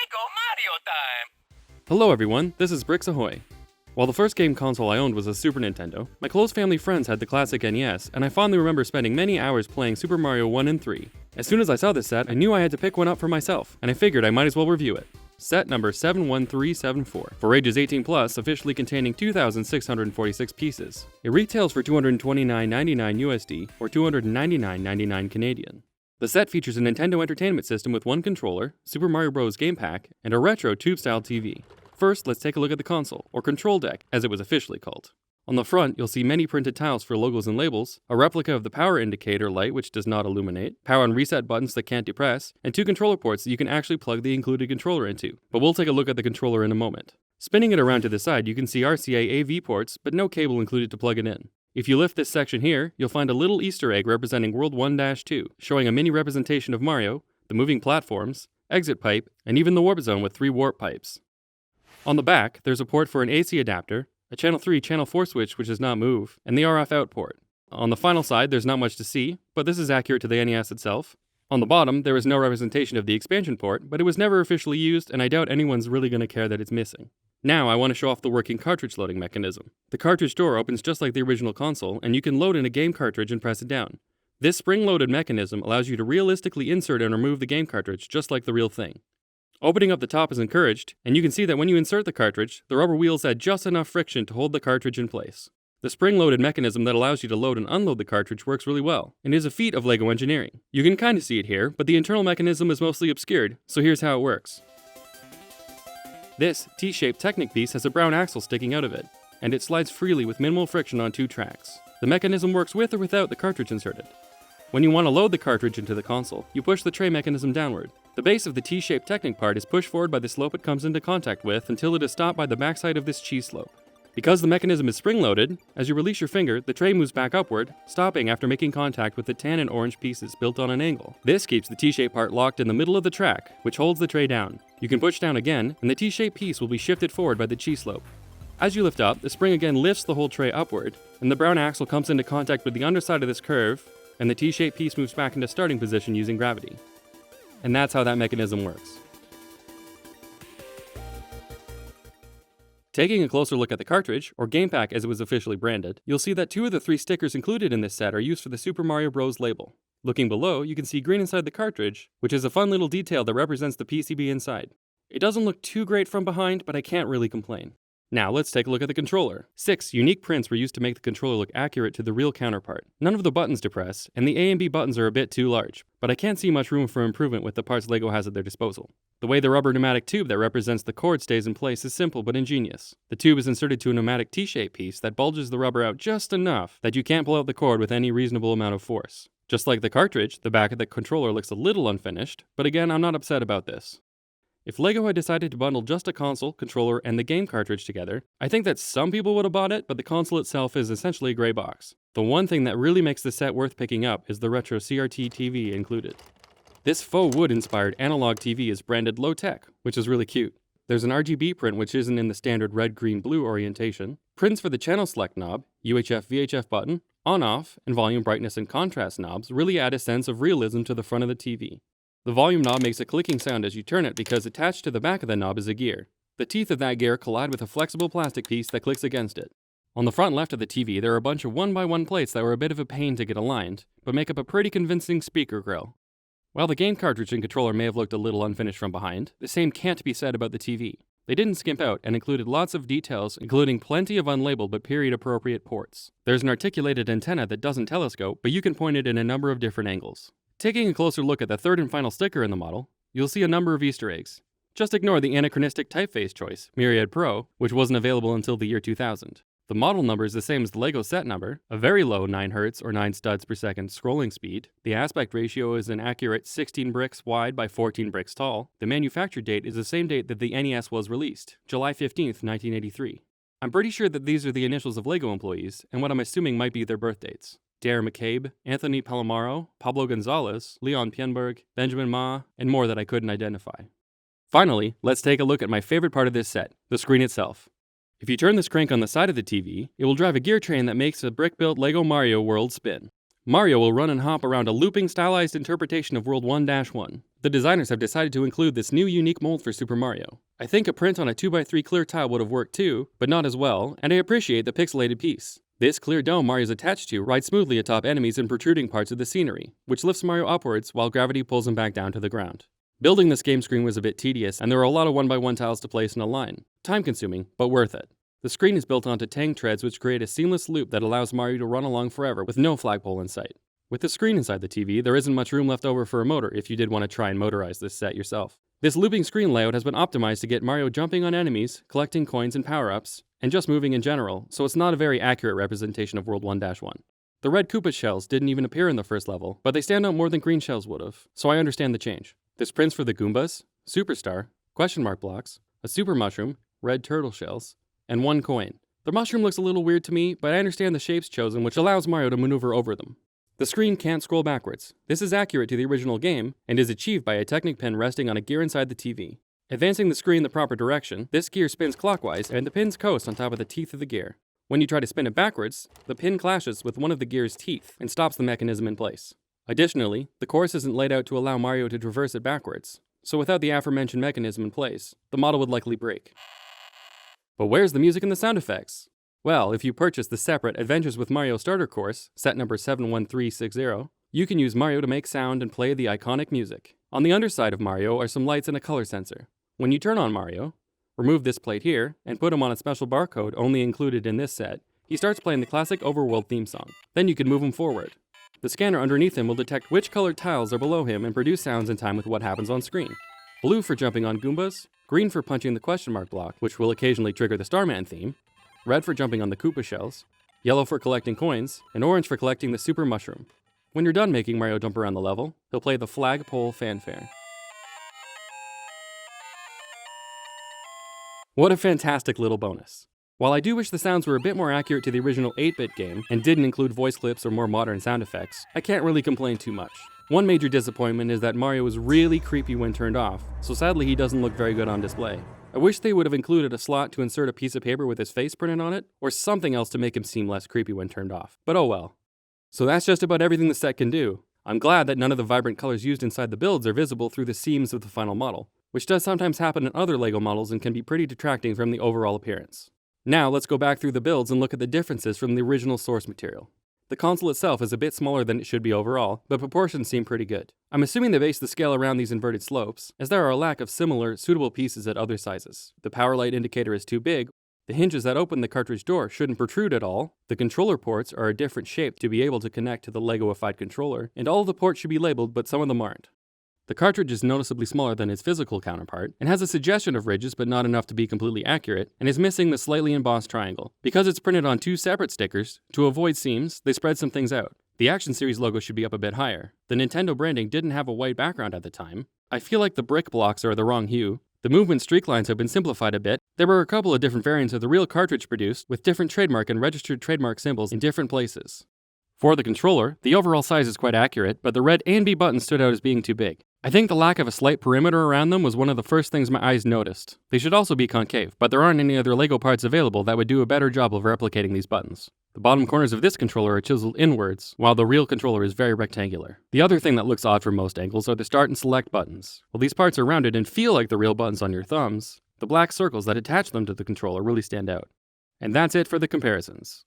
Lego Mario time! Hello everyone, this is Bricks Ahoy. While the first game console I owned was a Super Nintendo, my close family friends had the classic NES, and I fondly remember spending many hours playing Super Mario 1 and 3. As soon as I saw this set, I knew I had to pick one up for myself, and I figured I might as well review it. Set number 71374, for ages 18 plus, officially containing 2,646 pieces. It retails for $229.99 USD, or $299.99 Canadian. The set features a Nintendo Entertainment System with one controller, Super Mario Bros. Game Pack, and a retro tube-style TV. First, let's take a look at the console, or control deck, as it was officially called. On the front, you'll see many printed tiles for logos and labels, a replica of the power indicator light which does not illuminate, power and reset buttons that can't depress, and two controller ports that you can actually plug the included controller into, but we'll take a look at the controller in a moment. Spinning it around to the side, you can see RCA AV ports, but no cable included to plug it in. If you lift this section here, you'll find a little Easter egg representing World 1-2, showing a mini representation of Mario, the moving platforms, exit pipe, and even the warp zone with 3 warp pipes. On the back, there's a port for an AC adapter, a Channel 3, Channel 4 switch which does not move, and the RF out port. On the final side, there's not much to see, but this is accurate to the NES itself. On the bottom, there is no representation of the expansion port, but it was never officially used, and I doubt anyone's really going to care that it's missing. Now, I want to show off the working cartridge loading mechanism. The cartridge door opens just like the original console, and you can load in a game cartridge and press it down. This spring-loaded mechanism allows you to realistically insert and remove the game cartridge just like the real thing. Opening up the top is encouraged, and you can see that when you insert the cartridge, the rubber wheels add just enough friction to hold the cartridge in place. The spring-loaded mechanism that allows you to load and unload the cartridge works really well, and is a feat of LEGO engineering. You can kinda see it here, but the internal mechanism is mostly obscured, so here's how it works. This T-shaped Technic piece has a brown axle sticking out of it, and it slides freely with minimal friction on 2 tracks. The mechanism works with or without the cartridge inserted. When you want to load the cartridge into the console, you push the tray mechanism downward. The base of the T-shaped Technic part is pushed forward by the slope it comes into contact with until it is stopped by the backside of this cheese slope. Because the mechanism is spring-loaded, as you release your finger, the tray moves back upward, stopping after making contact with the tan and orange pieces built on an angle. This keeps the T-shaped part locked in the middle of the track, which holds the tray down. You can push down again, and the T-shaped piece will be shifted forward by the cheese slope. As you lift up, the spring again lifts the whole tray upward, and the brown axle comes into contact with the underside of this curve, and the T-shaped piece moves back into starting position using gravity. And that's how that mechanism works. Taking a closer look at the cartridge, or game pack as it was officially branded, you'll see that 2 of the 3 stickers included in this set are used for the Super Mario Bros. Label. Looking below, you can see green inside the cartridge, which is a fun little detail that represents the PCB inside. It doesn't look too great from behind, but I can't really complain. Now let's take a look at the controller. 6 unique prints were used to make the controller look accurate to the real counterpart. None of the buttons depress, and the A and B buttons are a bit too large, but I can't see much room for improvement with the parts LEGO has at their disposal. The way the rubber pneumatic tube that represents the cord stays in place is simple but ingenious. The tube is inserted to a pneumatic T-shaped piece that bulges the rubber out just enough that you can't pull out the cord with any reasonable amount of force. Just like the cartridge, the back of the controller looks a little unfinished, but again, I'm not upset about this. If LEGO had decided to bundle just a console, controller, and the game cartridge together, I think that some people would have bought it, but the console itself is essentially a gray box. The one thing that really makes the set worth picking up is the retro CRT TV included. This faux wood-inspired analog TV is branded low-tech, which is really cute. There's an RGB print which isn't in the standard red, green, blue orientation, prints for the channel select knob, UHF, VHF button, on-off, and volume, brightness, and contrast knobs really add a sense of realism to the front of the TV. The volume knob makes a clicking sound as you turn it because attached to the back of the knob is a gear. The teeth of that gear collide with a flexible plastic piece that clicks against it. On the front left of the TV, there are a bunch of 1x1 plates that were a bit of a pain to get aligned, but make up a pretty convincing speaker grill. While the game cartridge and controller may have looked a little unfinished from behind, the same can't be said about the TV. They didn't skimp out and included lots of details, including plenty of unlabeled but period-appropriate ports. There's an articulated antenna that doesn't telescope, but you can point it in a number of different angles. Taking a closer look at the third and final sticker in the model, you'll see a number of Easter eggs. Just ignore the anachronistic typeface choice, Myriad Pro, which wasn't available until the year 2000. The model number is the same as the LEGO set number, a very low 9 Hz or 9 studs per second scrolling speed. The aspect ratio is an accurate 16 bricks wide by 14 bricks tall. The manufacture date is the same date that the NES was released, July 15th, 1983. I'm pretty sure that these are the initials of LEGO employees, and what I'm assuming might be their birth dates. Dare McCabe, Anthony Palomaro, Pablo Gonzalez, Leon Pienberg, Benjamin Ma, and more that I couldn't identify. Finally, let's take a look at my favorite part of this set, the screen itself. If you turn this crank on the side of the TV, it will drive a gear train that makes a brick-built LEGO Mario world spin. Mario will run and hop around a looping stylized interpretation of World 1-1. The designers have decided to include this new unique mold for Super Mario. I think a print on a 2x3 clear tile would have worked too, but not as well, and I appreciate the pixelated piece. This clear dome Mario's attached to rides smoothly atop enemies and protruding parts of the scenery, which lifts Mario upwards while gravity pulls him back down to the ground. Building this game screen was a bit tedious, and there were a lot of 1x1 tiles to place in a line. Time consuming, but worth it. The screen is built onto tang treads which create a seamless loop that allows Mario to run along forever with no flagpole in sight. With the screen inside the TV, there isn't much room left over for a motor if you did want to try and motorize this set yourself. This looping screen layout has been optimized to get Mario jumping on enemies, collecting coins and power-ups, and just moving in general, so it's not a very accurate representation of World 1-1. The red Koopa shells didn't even appear in the first level, but they stand out more than green shells would have, so I understand the change. There's prints for the Goombas, Superstar, question mark blocks, a super mushroom, red turtle shells, and 1 coin. The mushroom looks a little weird to me, but I understand the shapes chosen, which allows Mario to maneuver over them. The screen can't scroll backwards. This is accurate to the original game, and is achieved by a Technic pin resting on a gear inside the TV. Advancing the screen the proper direction, this gear spins clockwise, and the pins coast on top of the teeth of the gear. When you try to spin it backwards, the pin clashes with one of the gear's teeth, and stops the mechanism in place. Additionally, the course isn't laid out to allow Mario to traverse it backwards, so without the aforementioned mechanism in place, the model would likely break. But where's the music and the sound effects? Well, if you purchase the separate Adventures with Mario starter course, set number 71360, you can use Mario to make sound and play the iconic music. On the underside of Mario are some lights and a color sensor. When you turn on Mario, remove this plate here, and put him on a special barcode only included in this set, he starts playing the classic Overworld theme song. Then you can move him forward. The scanner underneath him will detect which colored tiles are below him and produce sounds in time with what happens on screen. Blue for jumping on Goombas, green for punching the question mark block, which will occasionally trigger the Starman theme, red for jumping on the Koopa shells, yellow for collecting coins, and orange for collecting the super mushroom. When you're done making Mario jump around the level, he'll play the flagpole fanfare. What a fantastic little bonus. While I do wish the sounds were a bit more accurate to the original 8-bit game, and didn't include voice clips or more modern sound effects, I can't really complain too much. One major disappointment is that Mario is really creepy when turned off, so sadly he doesn't look very good on display. I wish they would have included a slot to insert a piece of paper with his face printed on it, or something else to make him seem less creepy when turned off. But oh well. So that's just about everything the set can do. I'm glad that none of the vibrant colors used inside the builds are visible through the seams of the final model, which does sometimes happen in other LEGO models and can be pretty detracting from the overall appearance. Now let's go back through the builds and look at the differences from the original source material. The console itself is a bit smaller than it should be overall, but proportions seem pretty good. I'm assuming they base the scale around these inverted slopes, as there are a lack of similar, suitable pieces at other sizes. The power light indicator is too big, the hinges that open the cartridge door shouldn't protrude at all, the controller ports are a different shape to be able to connect to the LEGOified controller, and all of the ports should be labeled, but some of them aren't. The cartridge is noticeably smaller than its physical counterpart, and has a suggestion of ridges but not enough to be completely accurate, and is missing the slightly embossed triangle. Because it's printed on 2 separate stickers, to avoid seams, they spread some things out. The Action Series logo should be up a bit higher. The Nintendo branding didn't have a white background at the time. I feel like the brick blocks are the wrong hue. The movement streak lines have been simplified a bit. There were a couple of different variants of the real cartridge produced, with different trademark and registered trademark symbols in different places. For the controller, the overall size is quite accurate, but the red A and B buttons stood out as being too big. I think the lack of a slight perimeter around them was one of the first things my eyes noticed. They should also be concave, but there aren't any other LEGO parts available that would do a better job of replicating these buttons. The bottom corners of this controller are chiseled inwards, while the real controller is very rectangular. The other thing that looks odd from most angles are the start and select buttons. While these parts are rounded and feel like the real buttons on your thumbs, the black circles that attach them to the controller really stand out. And that's it for the comparisons.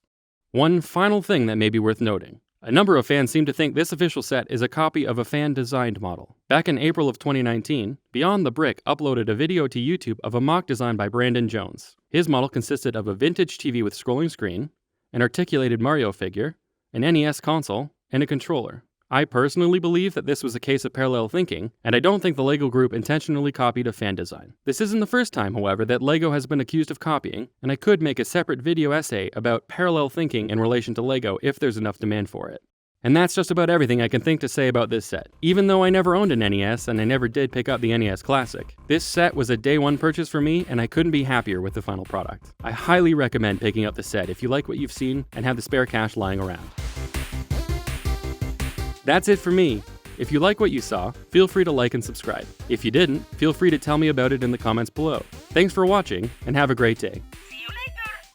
One final thing that may be worth noting. A number of fans seem to think this official set is a copy of a fan-designed model. Back in April of 2019, Beyond the Brick uploaded a video to YouTube of a mock design by Brandon Jones. His model consisted of a vintage TV with scrolling screen, an articulated Mario figure, an NES console, and a controller. I personally believe that this was a case of parallel thinking, and I don't think the LEGO Group intentionally copied a fan design. This isn't the first time, however, that LEGO has been accused of copying, and I could make a separate video essay about parallel thinking in relation to LEGO if there's enough demand for it. And that's just about everything I can think to say about this set. Even though I never owned an NES and I never did pick up the NES Classic, this set was a day one purchase for me and I couldn't be happier with the final product. I highly recommend picking up the set if you like what you've seen and have the spare cash lying around. That's it for me. If you like what you saw, feel free to like and subscribe. If you didn't, feel free to tell me about it in the comments below. Thanks for watching and have a great day. See you later.